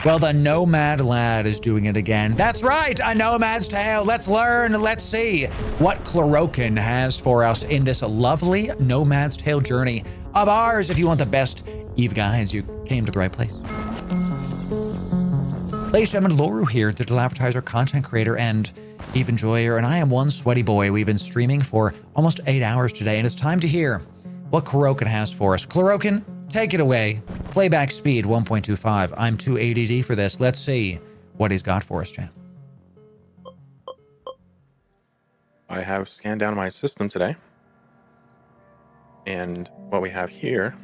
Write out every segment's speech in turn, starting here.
Well, the Nomad lad is doing it again. That's right, a Nomad's Tale. Let's learn, let's see what Chlorokin has for us in this lovely Nomad's Tale journey of ours. If you want the best Eve guides, you came to the right place. Ladies and gentlemen, Loru here, digital advertiser, content creator, and Eve enjoyer, and I am one sweaty boy. We've been streaming for almost 8 hours today, and it's time to hear what Chlorokin has for us. Chlorokin, take it away. Playback speed 1.25. I'm too ADD for this. Let's see what he's got for us, chat. I have scanned down my system today. And what we have here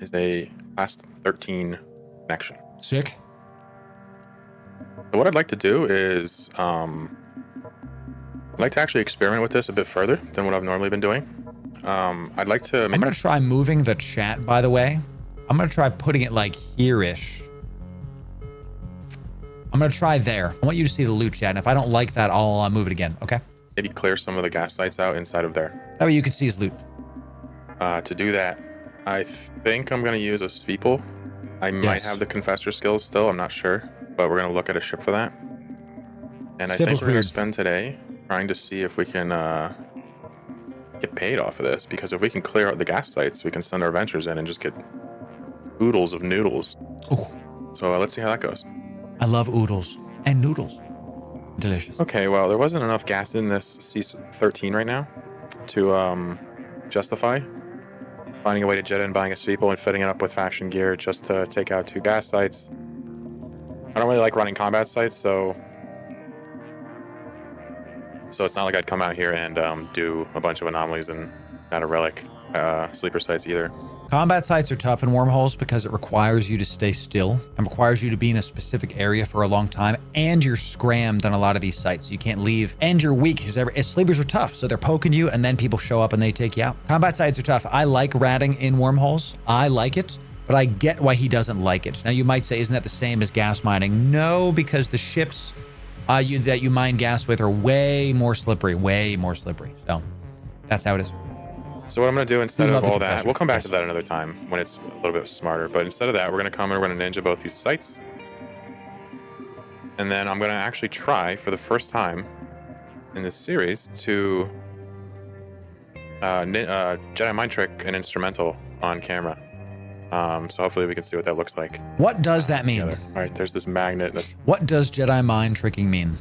is a class 13 connection. Sick. So what I'd like to do is, I'd like to actually experiment with this a bit further than what I've normally been doing. I'd like to... I'm going to try moving the chat, by the way. I'm going to try putting it like here-ish. I'm going to try there. I want you to see the loot chat, and if I don't like that, I'll move it again, okay? maybe clear some of the gas sites out inside of there. That way you can see his loot. To do that, I think I'm going to use a Sveeple. I might have the Confessor skills still, I'm not sure, but we're going to look at a ship for that. And I think we're going to spend today trying to see if we can get paid off of this, because if we can clear out the gas sites, we can send our ventures in and just get oodles of noodles. Ooh. So let's see how that goes. I love oodles and noodles. Delicious. Okay, well, there wasn't enough gas in this C13 right now to justify finding a way to jet in, buying a Sveeple, and fitting it up with fashion gear just to take out 2 gas sites. I don't really like running combat sites, so it's not like I'd come out here and do a bunch of anomalies and not a relic sleeper sites either. Combat sites are tough in wormholes because it requires you to stay still and requires you to be in a specific area for a long time, and you're scrammed on a lot of these sites. You can't leave, and you're weak because sleepers are tough, so they're poking you, and then people show up and they take you out. Combat sites are tough. I like ratting in wormholes. I like it, but I get why he doesn't like it. Now, you might say, isn't that the same as gas mining? No, because the ships that you mine gas with are way more slippery. So that's how it is. So what I'm going to do instead of all that, we'll come back to that another time when it's a little bit smarter, but instead of that, we're going to come and we're going to ninja both these sites. And then I'm going to actually try for the first time in this series to Jedi mind trick an instrumental on camera. So hopefully we can see what that looks like. What does that mean? All right, there's this magnet. What does Jedi mind tricking mean?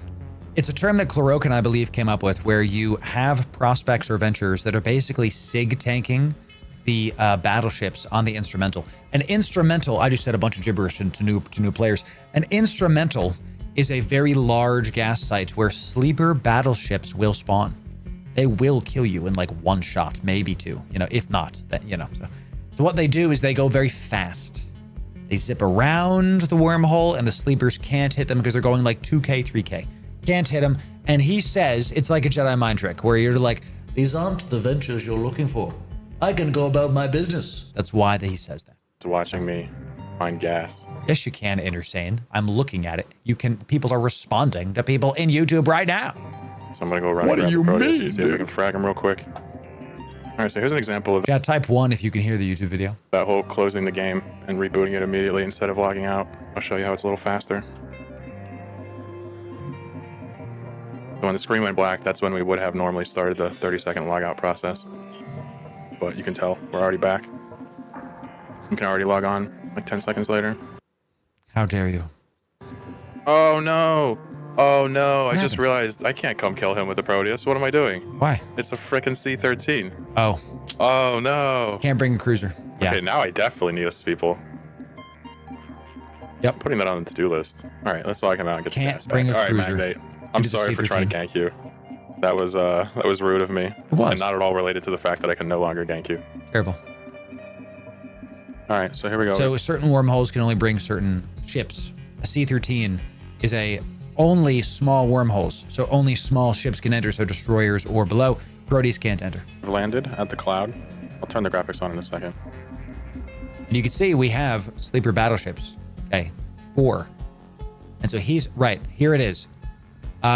It's a term that Chlorokin, I believe, came up with, where you have prospects or ventures that are basically sig tanking the battleships on the instrumental. An instrumental, I just said a bunch of gibberish to new players. An instrumental is a very large gas site where sleeper battleships will spawn. They will kill you in like 1 shot, maybe 2, if not, So what they do is they go very fast. They zip around the wormhole and the sleepers can't hit them because they're going like 2K, 3K. Can't hit him. And he says it's like a Jedi mind trick where you're like, these aren't the ventures you're looking for. I can go about my business. That's why he says that. It's watching me find gas. Yes, you can, Intersane. I'm looking at it. People are responding to people in YouTube right now. So I'm going to go run and grab the see if we can frag him real quick. All right, so here's an example of type 1 if you can hear the YouTube video. That whole closing the game and rebooting it immediately instead of logging out. I'll show you how it's a little faster. So when the screen went black, that's when we would have normally started the 30-second logout process. But you can tell we're already back. You can already log on like 10 seconds later. How dare you? Oh no! Oh no, I just realized I can't come kill him with the Proteus. What am I doing? Why? It's a frickin' C13. Oh. Oh no. Can't bring a cruiser. Yeah. Okay, now I definitely need a Sveeple. Yep. I'm putting that on the to-do list. All right, let's log him out and get the gas back. Bring a All right, cruiser. Magnate. I'm sorry for trying to gank you. That was rude of me. It was. And not at all related to the fact that I can no longer gank you. Terrible. All right, so here we go. So certain wormholes can only bring certain ships. A C13 is only small wormholes, so only small ships can enter, so destroyers or below. Proteus can't enter. I've landed at the cloud. I'll turn the graphics on in a second. And you can see we have sleeper battleships. Okay, 4. And so he's right. Here it is.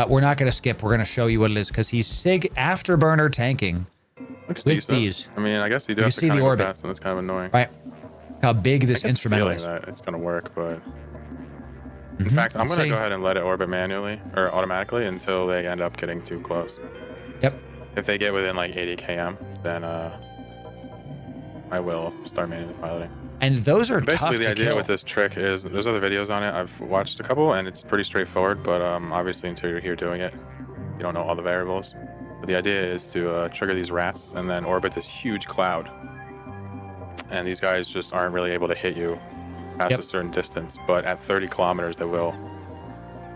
We're not going to skip. We're going to show you what it is because he's SIG afterburner tanking Looks with decent. these. I mean, I guess you do have to kind of go fast, and it's kind of annoying. Right. how big this instrumental is. That it's going to work, but in fact, I'm going to go ahead and let it orbit manually or automatically until they end up getting too close. Yep. If they get within like 80 km, then I will start manually piloting. And those are basically tough the to idea kill. with this trick is there's other videos on it. I've watched a couple, and it's pretty straightforward. But obviously, until you're here doing it, you don't know all the variables. But the idea is to trigger these rats and then orbit this huge cloud. And these guys just aren't really able to hit you past a certain distance. But at 30 kilometers, they will,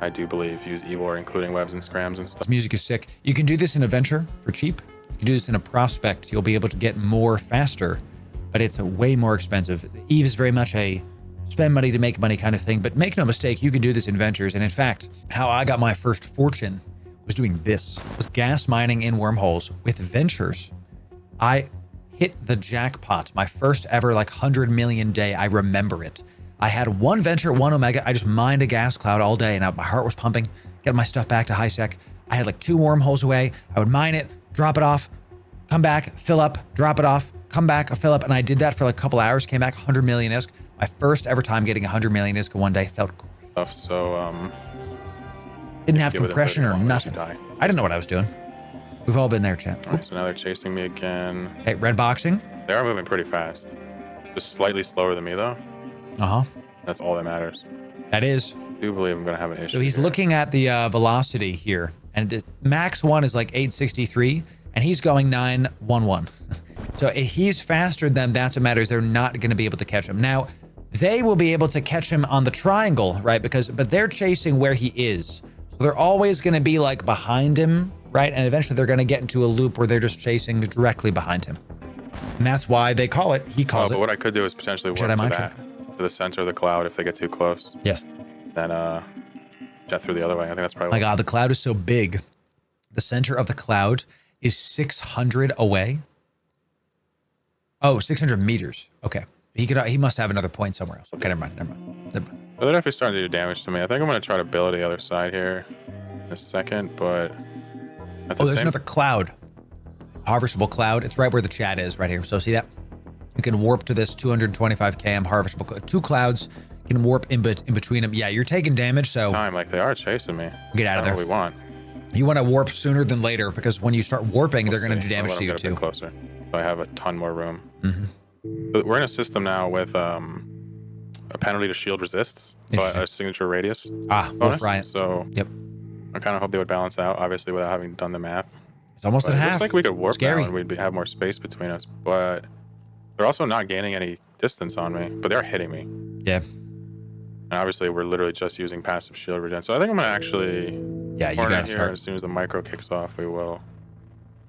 I do believe, use Evor, including webs and scrams and stuff. This music is sick. You can do this in a venture for cheap. You can do this in a prospect. You'll be able to get more faster, but it's a way more expensive. Eve is very much a spend money to make money kind of thing, but make no mistake, you can do this in ventures. And in fact, how I got my first fortune was doing this. It was gas mining in wormholes with ventures. I hit the jackpot. My first ever like 100 million day. I remember it. I had one venture, one Omega. I just mined a gas cloud all day and my heart was pumping, get my stuff back to high sec. I had like 2 wormholes away. I would mine it, drop it off, come back, fill up, drop it off, come back, fill up. And I did that for like a couple hours, came back 100 million ISK. My first ever time getting 100 million ISK in one day felt great. So, didn't have compression or nothing. I didn't know what I was doing. We've all been there, chat. All right, so now they're chasing me again. Okay, red boxing. They are moving pretty fast. Just slightly slower than me, though. Uh-huh. That's all that matters. That is. I do believe I'm going to have an issue. So he's looking at the velocity here, and the max one is like 863, and he's going 911. So if he's faster than them, that's what matters. They're not going to be able to catch him. Now, they will be able to catch him on the triangle, right? But they're chasing where he is. So they're always going to be like behind him, right? And eventually they're going to get into a loop where they're just chasing directly behind him. And that's why they call it, he calls it. But what I could do is potentially work Jedi mind to that, to the center of the cloud if they get too close. Yes. Then jet through the other way. I think that's probably. My God, the cloud is so big. The center of the cloud is 600 away. Oh, 600 meters. Okay. He must have another point somewhere else. Okay, never mind. They're definitely starting to do damage to me. I think I'm going to try to build the other side here in a second, but... there's another cloud. Harvestable cloud. It's right where the chat is, right here. So see that? You can warp to this 225 km harvestable cloud. 2 clouds. You can warp in between them. Yeah, you're taking damage, so... Like, they are chasing me. Get out of there. What we want. You want to warp sooner than later, because when you start warping, they're going to do damage to you, too. Closer. So I have a ton more room. Mm-hmm. But we're in a system now with a penalty to shield resists, but a signature radius bonus. Riot. So yep. I kind of hope they would balance out, obviously, without having done the math. It's almost at half. It looks like we could warp now and we'd have more space between us, but they're also not gaining any distance on me, but they're hitting me. Yeah. And obviously, we're literally just using passive shield regen. So I think I'm going to actually... Yeah, you got to start. As soon as the micro kicks off, we will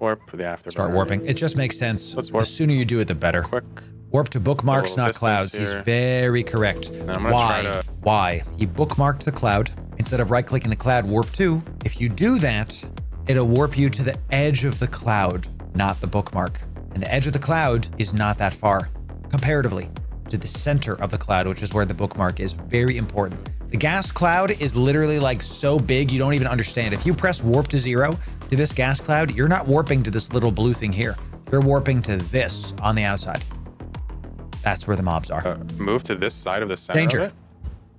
warp for the afterburner. Start warping. It just makes sense. Let's warp. The sooner you do it, the better. Quick. Warp to bookmarks, not clouds. He's very correct. Why? Why? He bookmarked the cloud. Instead of right-clicking the cloud, warp to. If you do that, it'll warp you to the edge of the cloud, not the bookmark. And the edge of the cloud is not that far, comparatively, to the center of the cloud, which is where the bookmark is. Very important. The gas cloud is literally like so big, you don't even understand. If you press warp to 0 to this gas cloud, you're not warping to this little blue thing here. You're warping to this on the outside. That's where the mobs are. Move to this side of the center of it,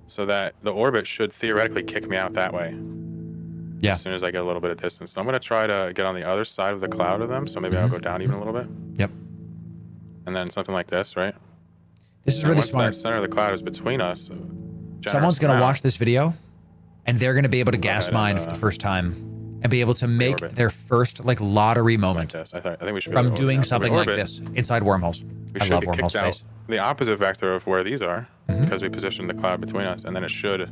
so that the orbit should theoretically kick me out that way. Yeah. As soon as I get a little bit of distance. So I'm going to try to get on the other side of the cloud of them, so maybe I'll go down even a little bit. Yep. And then something like this, right? This is really smart. The center of the cloud is between us. Someone's going to watch this video, and they're going to be able to gas mine for the first time and be able to make their first like lottery moment I think we should from doing something like this inside wormholes. I love wormhole space. The opposite vector of where these are, because we positioned the cloud between us, and then it should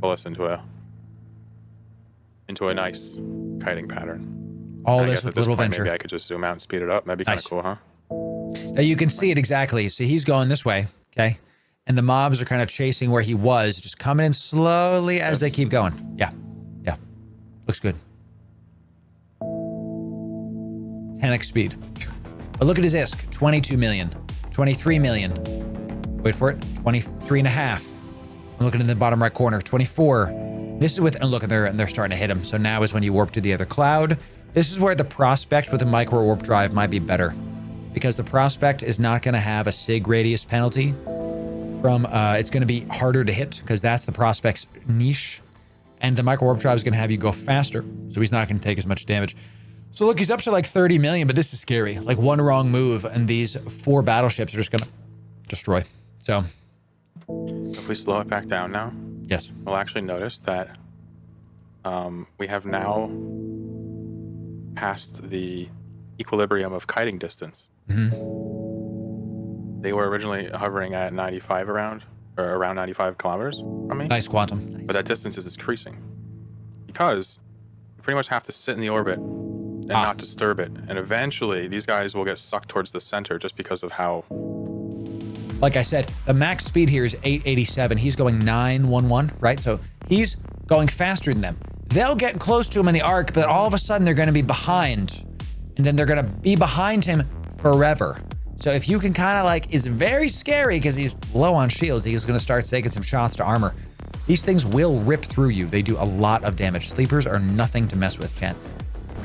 pull us into a nice kiting pattern. All this with little venture. Maybe I could just zoom out and speed it up. That'd be kind of cool, huh? Now you can see it exactly. So he's going this way, okay? And the mobs are kind of chasing where he was, just coming in slowly as they keep going. Yeah. Yeah. Looks good. 10x speed. But look at his ISK. 22 million. 23 million. Wait for it. 23 and a half. I'm looking in the bottom right corner. 24. This is with, and look, they're starting to hit him. So now is when you warp to the other cloud. This is where the prospect with a micro warp drive might be better, because the prospect is not going to have a sig radius penalty. from, it's going to be harder to hit because that's the prospect's niche. And the micro warp drive is going to have you go faster. So he's not going to take as much damage. So look, he's up to like 30 million, but this is scary. Like one wrong move and these 4 battleships are just going to destroy. So if we slow it back down now, yes, we'll actually notice that we have now passed the equilibrium of kiting distance. They were originally hovering at 95 around 95 kilometers from me. Nice quantum. Nice. But that distance is increasing because you pretty much have to sit in the orbit and not disturb it. And eventually these guys will get sucked towards the center just because of how... Like I said, the max speed here is 887. He's going 911, right? So he's going faster than them. They'll get close to him in the arc, but all of a sudden they're going to be behind. And then they're going to be behind him forever. So if you can kind of like, it's very scary because he's low on shields. He's going to start taking some shots to armor. These things will rip through you. They do a lot of damage. Sleepers are nothing to mess with, Chan.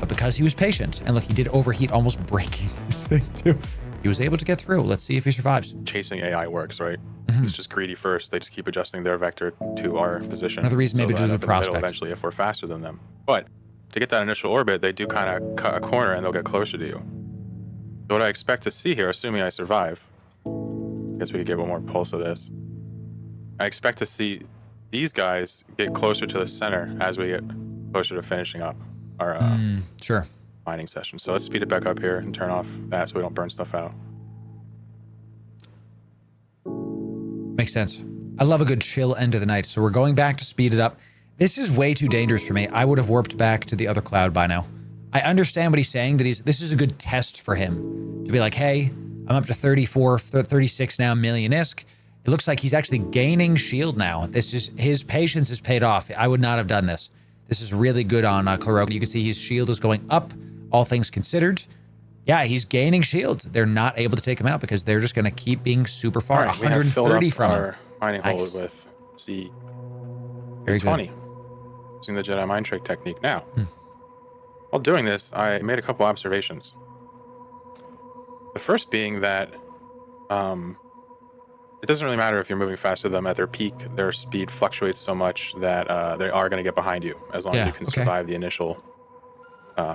But because he was patient, and look, he did overheat, almost breaking this thing too. He was able to get through. Let's see if he survives. Chasing AI works, right? It's just greedy first. They just keep adjusting their vector to our position. Another reason maybe to the prospect. Eventually, if we're faster than them. But to get that initial orbit, they do kind of cut a corner and they'll get closer to you. So what I expect to see here, assuming I survive, I guess we could get one more pulse of this. I expect to see these guys get closer to the center as we get closer to finishing up our sure. mining session. So let's speed it back up here and turn off that so we don't burn stuff out. Makes sense. I love a good chill end of the night. So we're going back to speed it up. This is way too dangerous for me. I would have warped back to the other cloud by now. I understand what he's saying, that this is a good test for him to be like, hey, I'm up to 34, 36 now, million-isk. It looks like he's actually gaining shield now. His patience is paid off. I would not have done this. This is really good on Clarok. You can see his shield is going up, all things considered. Yeah, he's gaining shield. They're not able to take him out because they're just going to keep being super far. Right, 130 from him. Our mining hole with Very C20 using the Jedi mind trick technique. Now, while doing this, I made a couple observations. The first being that it doesn't really matter if you're moving faster than them at their peak. Their speed fluctuates so much that they are going to get behind you as long as you can survive the initial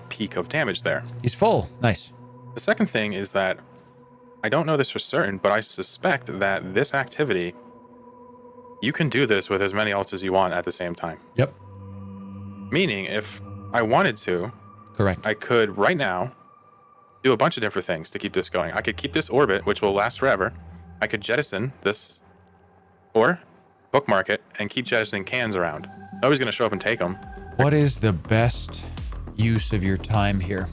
peak of damage there. He's full. Nice. The second thing is that I don't know this for certain, but I suspect that this activity, you can do this with as many ults as you want at the same time. Yep. Meaning, if I wanted to, correct, I could right now do a bunch of different things to keep this going. I could keep this orbit, which will last forever. I could jettison this, or bookmark it and keep jettisoning cans around. Nobody's going to show up and take them. What is the best use of your time here?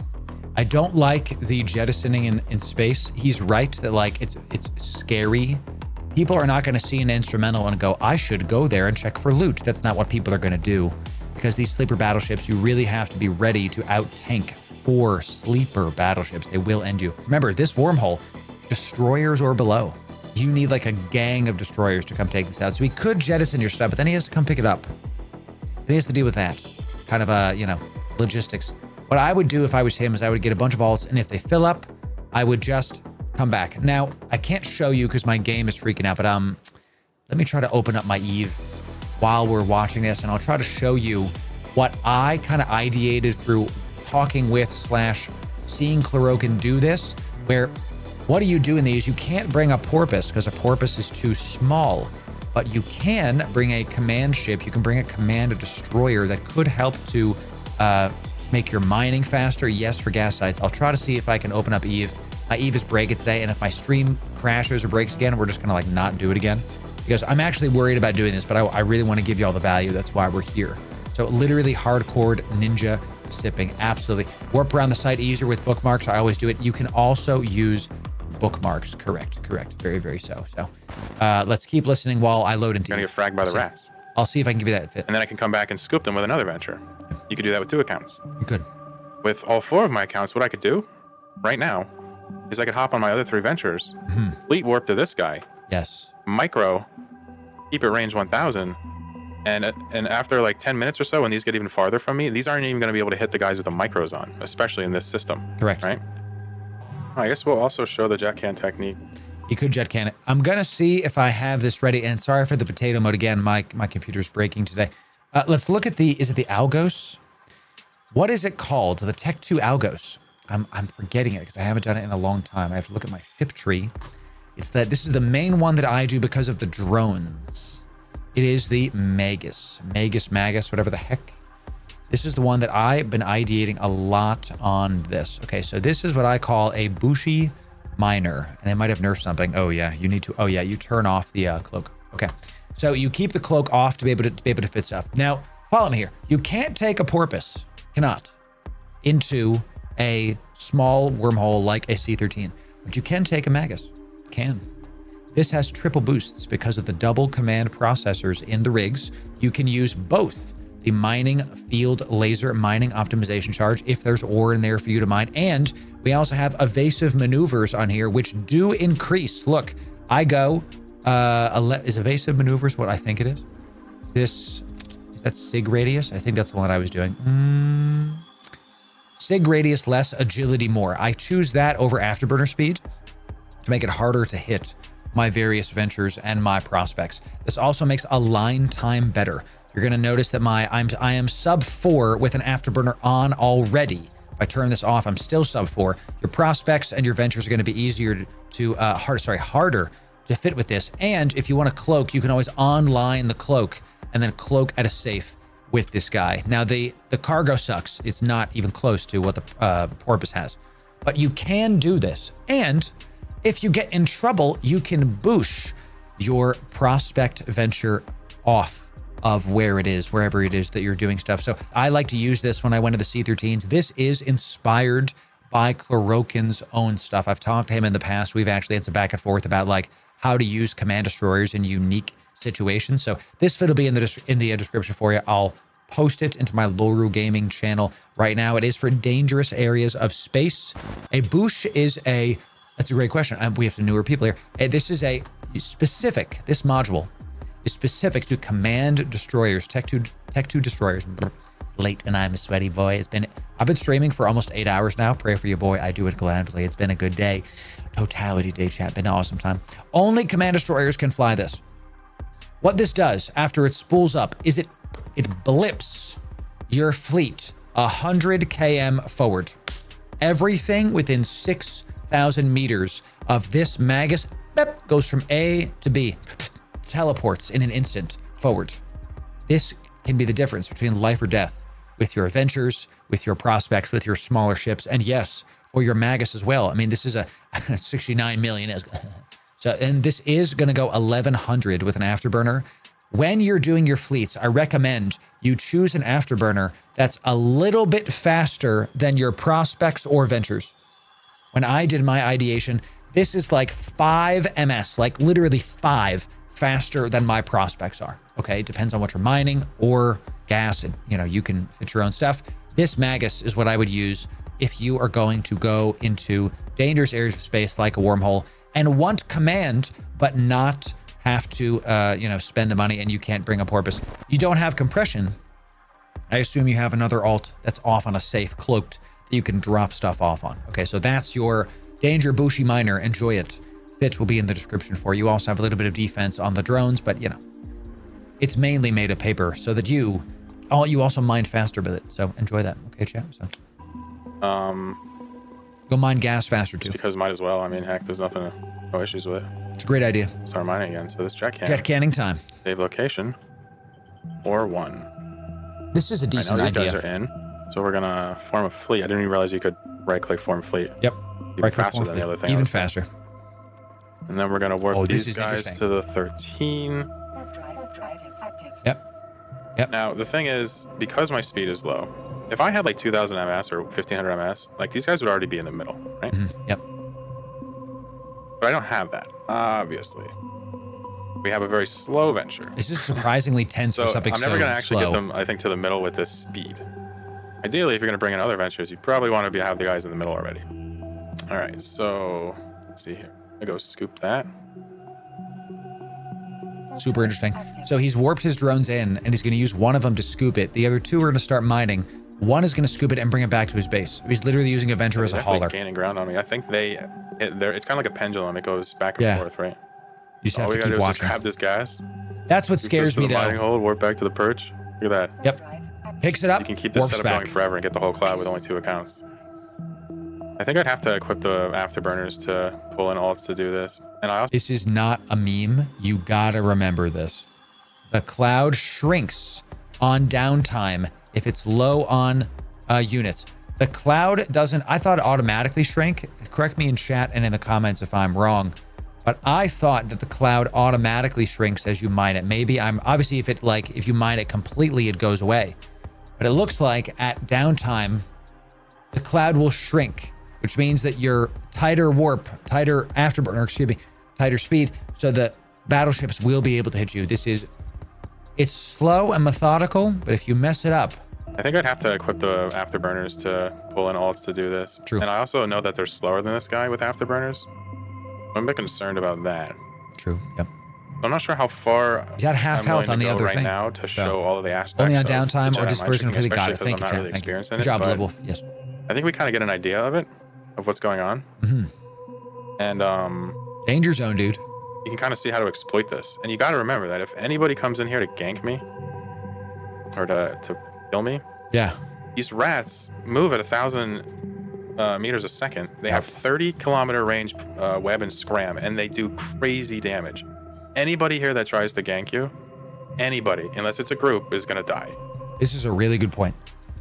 I don't like the jettisoning in space. He's right that like it's scary. People are not going to see an instrumental and go, I should go there and check for loot. That's not what people are going to do. Because these sleeper battleships, you really have to be ready to out-tank 4 sleeper battleships. They will end you. Remember, this wormhole, destroyers or below. You need like a gang of destroyers to come take this out. So he could jettison your stuff, but then he has to come pick it up. Then he has to deal with that. Kind of, logistics. What I would do if I was him is I would get a bunch of alts, and if they fill up, I would just come back. Now, I can't show you because my game is freaking out, but let me try to open up my Eve while we're watching this, and I'll try to show you what I kind of ideated through talking with / seeing Clarok do this, where what do you do in these? You can't bring a porpoise because a porpoise is too small, but you can bring a command ship. You can bring a command destroyer that could help to make your mining faster. Yes, for gas sites. I'll try to see if I can open up Eve. My Eve is breaking today, and if my stream crashes or breaks again, we're just gonna like not do it again. Because I'm actually worried about doing this, but I really want to give you all the value. That's why we're here. So literally hardcore ninja sipping. Absolutely. Warp around the site easier with bookmarks. I always do it. You can also use bookmarks. Correct. Very, very so. So let's keep listening while I load into. You're gonna get fragged by the rats. I'll see if I can give you that fit. And then I can come back and scoop them with another venture. You could do that with 2 accounts. Good. With all 4 of my accounts, what I could do right now is I could hop on my other 3 ventures, fleet warp to this guy. Yes. Micro, keep it range 1000, and after like 10 minutes or so, when these get even farther from me, these aren't even going to be able to hit the guys with the micros on, especially in this system. Correct. Right? I guess we'll also show the jet can technique. He could jet can it. I'm going to see if I have this ready. And sorry for the potato mode again. My computer's breaking today. Let's look at is it the Algos? What is it called? The Tech 2 Algos. I'm forgetting it because I haven't done it in a long time. I have to look at my ship tree. This is the main one that I do because of the drones. It is the Magus, whatever the heck. This is the one that I've been ideating a lot on this. Okay, so this is what I call a Bushi Miner. And they might have nerfed something. Oh yeah, you need to, oh yeah, you turn off the cloak. Okay, so you keep the cloak off to be able to fit stuff. Now, follow me here. You can't take a porpoise, cannot, into a small wormhole like a C-13, but you can take a Magus, can. This has triple boosts because of the double command processors in the rigs. You can use both the mining field laser mining optimization charge if there's ore in there for you to mine. And we also have evasive maneuvers on here, which do increase. Look, I go, is evasive maneuvers what I think it is? Is that sig radius? I think that's the one that I was doing. Sig radius less, agility more. I choose that over afterburner speed to make it harder to hit my various ventures and my prospects. This also makes align time better. You're going to notice that I am sub 4 with an afterburner on already. If I turn this off, I'm still sub 4. Your prospects and your ventures are going to be easier to harder to fit with this. And if you want to cloak, you can always online the cloak and then cloak at a safe with this guy. Now the cargo sucks. It's not even close to what the porpoise has, but you can do this. And if you get in trouble, you can boosh your prospect venture off of wherever it is that you're doing stuff. So I like to use this when I went to the C-13s. This is inspired by Chlorokin's own stuff. I've talked to him in the past. We've actually had some back and forth about like how to use command destroyers in unique situations. So this vid will be in the description for you. I'll post it into my Loru gaming channel right now. It is for dangerous areas of space. A boosh is that's a great question. We have some newer people here. This module is specific to command destroyers, Tech 2 destroyers. Late and I'm a sweaty boy. I've been streaming for almost 8 hours now. Pray for you, boy. I do it gladly. It's been a good day. Totality day chat. Been an awesome time. Only command destroyers can fly this. What this does after it spools up is it blips your fleet 100 km forward. Everything within 6,000 meters of this Magus goes from A to B. Teleports in an instant forward. This can be the difference between life or death with your adventures, with your prospects, with your smaller ships, and yes, for your Magus as well. I mean, this is a 69 million. So, and this is going to go 1100 with an afterburner. When you're doing your fleets, I recommend you choose an afterburner that's a little bit faster than your prospects or ventures. When I did my ideation, this is like 5 ms, like literally 5 faster than my prospects are. Okay, it depends on what you're mining or gas, and you can fit your own stuff. This Magus is what I would use if you are going to go into dangerous areas of space like a wormhole and want command, but not have to, spend the money, and you can't bring a porpoise. You don't have compression. I assume you have another alt that's off on a safe, cloaked, that you can drop stuff off on. Okay, so that's your Danger Bushi Miner. Enjoy it. Fit will be in the description for you. You also have a little bit of defense on the drones, but it's mainly made of paper so that you also mine faster with it. So enjoy that. Okay, chat. So go mine gas faster too. Because might as well. I mean, heck, there's no issues with it. It's a great idea. Start mining again. So this jet canning time. Save location or 1. This is a decent idea. These idea. guys are in. So we're gonna form a fleet. I didn't even realize you could right-click form fleet. Yep. Even faster than the other thing. Even faster. And then we're gonna warp these guys to the 13. Yep. Now the thing is, because my speed is low, if I had like 2,000 ms or 1,500 ms, like these guys would already be in the middle, right? Mm-hmm. Yep. But I don't have that, obviously. We have a very slow venture. This is surprisingly tense for something so slow. I'm never gonna actually get them, I think, to the middle with this speed. Ideally, if you're gonna bring in other ventures, you probably want to have the guys in the middle already. All right, so let's see here. I go scoop that. Super interesting. So he's warped his drones in, and he's going to use one of them to scoop it. The other two are going to start mining. One is going to scoop it and bring it back to his base. He's literally using a Venture as a hauler. Gaining ground on me. I think it's kind of like a pendulum. It goes back and forth, right? You just have to keep watching. Just grab this gas. That's what scares me, though. Mining hole, warp back to the perch. Look at that. Yep. Picks it up. You can keep this setup going forever and get the whole cloud with only 2 accounts. I think I'd have to equip the afterburners to pull in alts to do this. And I also This is not a meme. You gotta remember this. The cloud shrinks on downtime if it's low on units. The cloud doesn't, I thought it automatically shrank. Correct me in chat and in the comments if I'm wrong. But I thought that the cloud automatically shrinks as you mine it. Maybe obviously if you mine it completely, it goes away. But it looks like at downtime, the cloud will shrink, which means that your tighter warp, tighter afterburner, tighter speed, so the battleships will be able to hit you. It's slow and methodical, but if you mess it up. I think I'd have to equip the afterburners to pull in alts to do this. True. And I also know that they're slower than this guy with afterburners. I'm a bit concerned about that. True, yep. I'm not sure how far he's at half health on the other thing now to show all of the aspects. Only on downtime or dispersion. Because he got it. Thank you, Really Thank you. Good job, Little Wolf. Yes. I think we kind of get an idea of it, of what's going on. And danger zone, dude. You can kind of see how to exploit this. And you got to remember that if anybody comes in here to gank me or to kill me, these rats move at 1,000 meters a second. They have 30-kilometer range web and scram, and they do crazy damage. Anybody here that tries to gank you, anybody, unless it's a group, is going to die. This is a really good point.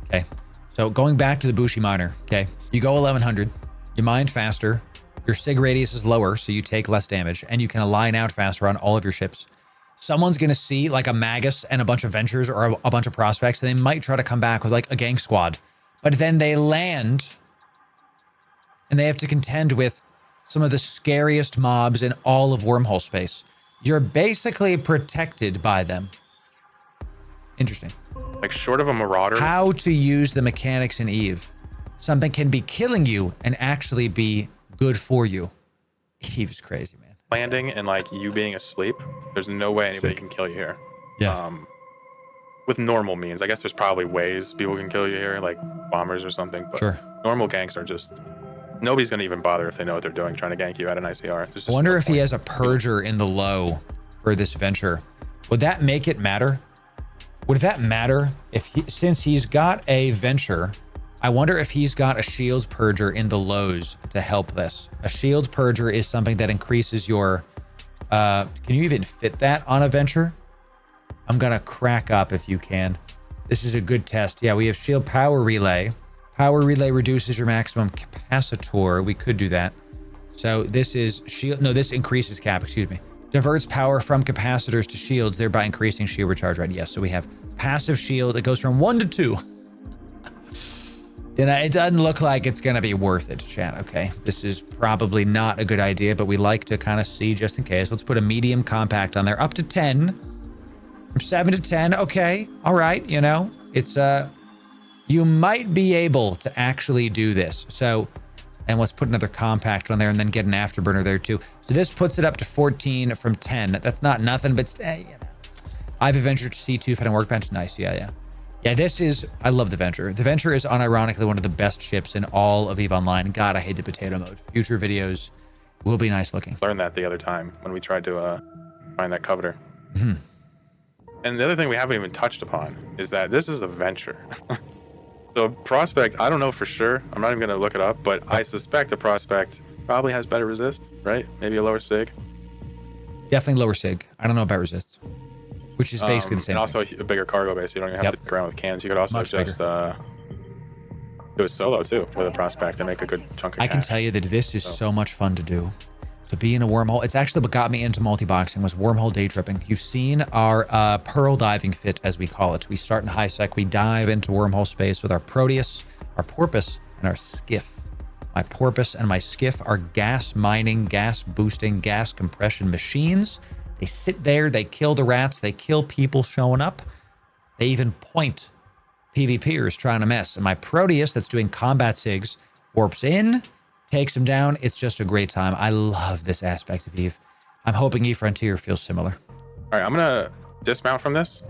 Okay. So going back to the Bushi miner, okay, you go 1100, you mine faster, your sig radius is lower, so you take less damage, and you can align out faster on all of your ships. Someone's going to see like a Magus and a bunch of Ventures or a bunch of prospects, and they might try to come back with like a gang squad, but then they land and they have to contend with some of the scariest mobs in all of wormhole space. You're basically protected by them. Interesting. Like short of a marauder. How to use the mechanics in Eve. Something can be killing you and actually be good for you. Eve's crazy, man. Landing and like you being asleep, there's no way anybody can kill you here. Yeah. With normal means. I guess there's probably ways people can kill you here, like bombers or something. But normal ganks are just... Nobody's going to even bother if they know what they're doing, trying to gank you at an ICR. I wonder if he has a purger in the low for this Venture. Would that make it matter? Would that matter if since he's got a Venture, I wonder if he's got a shield purger in the lows to help this. A shield purger is something that increases your, can you even fit that on a Venture? I'm going to crack up if you can. This is a good test. Yeah, we have shield power relay. Power relay reduces your maximum capacitor. We could do that. So this is shield. No, this increases cap, excuse me. Diverts power from capacitors to shields, thereby increasing shield recharge rate. Yes, so we have passive shield. It goes from 1 to 2. You know, it doesn't look like it's going to be worth it, chat, okay? This is probably not a good idea, but we like to kind of see just in case. Let's put a medium compact on there. Up to 10. From 7 to 10. Okay. All right. You know, it's... You might be able to actually do this. So, and let's put another compact on there and then get an afterburner there too. So this puts it up to 14 from 10. That's not nothing, but you know. I have a Venture to C2 fit on workbench. Nice. Yeah. This is, I love the Venture. The Venture is unironically one of the best ships in all of EVE Online. God, I hate the potato mode. Future videos will be nice looking. Learned that the other time when we tried to find that coveter. And the other thing we haven't even touched upon is that this is a Venture. So prospect, I don't know for sure. I'm not even going to look it up, but I suspect the prospect probably has better resists, right? Maybe a lower sig. Definitely lower sig. I don't know about resists, which is basically the same. And also a bigger cargo base. You don't even have to go around with cans. You could also just do a solo too with a prospect and make a good chunk of cash. I can tell you that this is so much fun to do. To be in a wormhole. It's actually what got me into multi-boxing was wormhole day tripping. You've seen our pearl diving fit, as we call it. We start in high sec. We dive into wormhole space with our Proteus, our Porpoise, and our Skiff. My Porpoise and my Skiff are gas mining, gas boosting, gas compression machines. They sit there. They kill the rats. They kill people showing up. They even point PvPers trying to mess. And my Proteus that's doing combat sigs warps in, takes him down. It's just a great time. I love this aspect of EVE. I'm hoping EVE Frontier feels similar. All right, I'm going to dismount from this,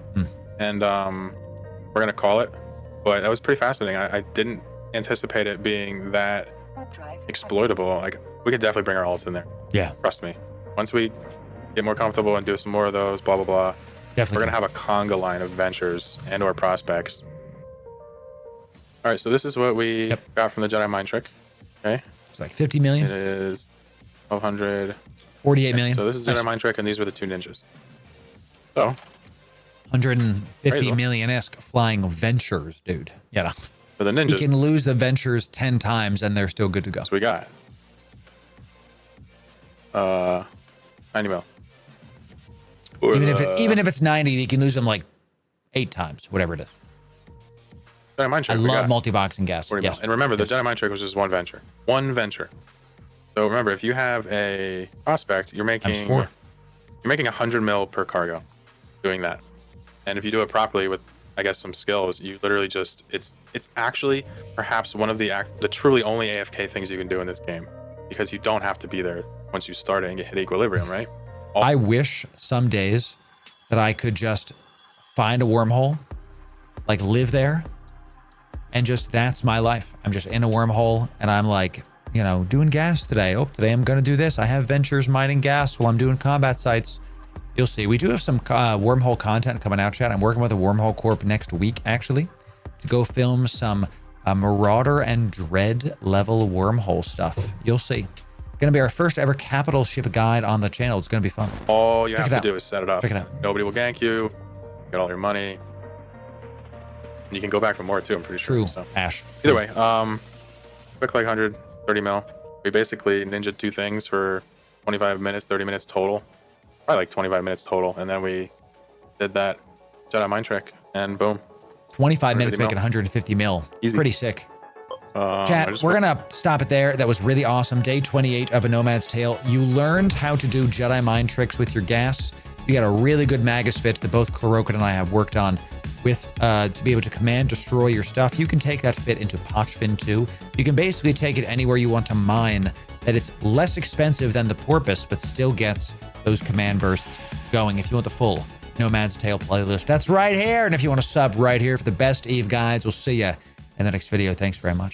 and we're going to call it. but that was pretty fascinating. I didn't anticipate it being that exploitable. Like, we could definitely bring our alts in there. Yeah. Trust me. Once we get more comfortable and do some more of those, blah, blah, blah, Definitely. we're going to have a conga line of ventures and or prospects. All right, so this is what we got from the Jedi mind trick. Okay. It's like 50 million. It is 1,200. 48 million. So this is Jedi mind trick, and these were the 2 ninjas. So 150 million-esque flying ventures, dude. Yeah. For the ninjas. You can lose the ventures 10 times and they're still good to go. So we got 90 mil. Even if it's 90, you can lose them like 8 times, whatever it is. Jedi mind trick, I love multi-boxing gas. Yes. And remember, the Jedi mind trick was just one venture. One venture. So remember, if you have a prospect, you're making 100 mil per cargo doing that. And if you do it properly with, I guess, some skills, you literally just, it's actually perhaps one of the truly only AFK things you can do in this game, because you don't have to be there once you start it and hit equilibrium, right? I wish some days that I could just find a wormhole, like live there, and just, that's my life. I'm just in a wormhole and I'm like, you know, doing gas today. Oh, today I'm going to do this. I have ventures mining gas while I'm doing combat sites. You'll see. We do have some wormhole content coming out, chat. I'm working with a Wormhole Corp next week, actually, to go film some Marauder and Dread level wormhole stuff. You'll see. Going to be our first ever capital ship guide on the channel. It's going to be fun. All you have to do is set it up. Check it out. Nobody will gank you. Get all your money. And you can go back for more too, I'm pretty sure. True, so. Ash. Either way, quick like 130 mil. We basically ninja 2 things for 25 minutes, 30 minutes total. Probably like 25 minutes total. And then we did that Jedi mind trick and boom. 25 minutes making 150 mil. Easy. Pretty sick. Chat, we're going to stop it there. That was really awesome. Day 28 of A Nomad's Tale. You learned how to do Jedi mind tricks with your gas. You got a really good Magus fit that both Klorokin and I have worked on with to be able to command destroy your stuff. You can take that fit into Pochfin too. You can basically take it anywhere you want to mine, that it's less expensive than the Porpoise, but still gets those command bursts going. If you want the full Nomad's Tale playlist, that's right here. And if you want to sub right here for the best Eve guides, we'll see you in the next video. Thanks very much.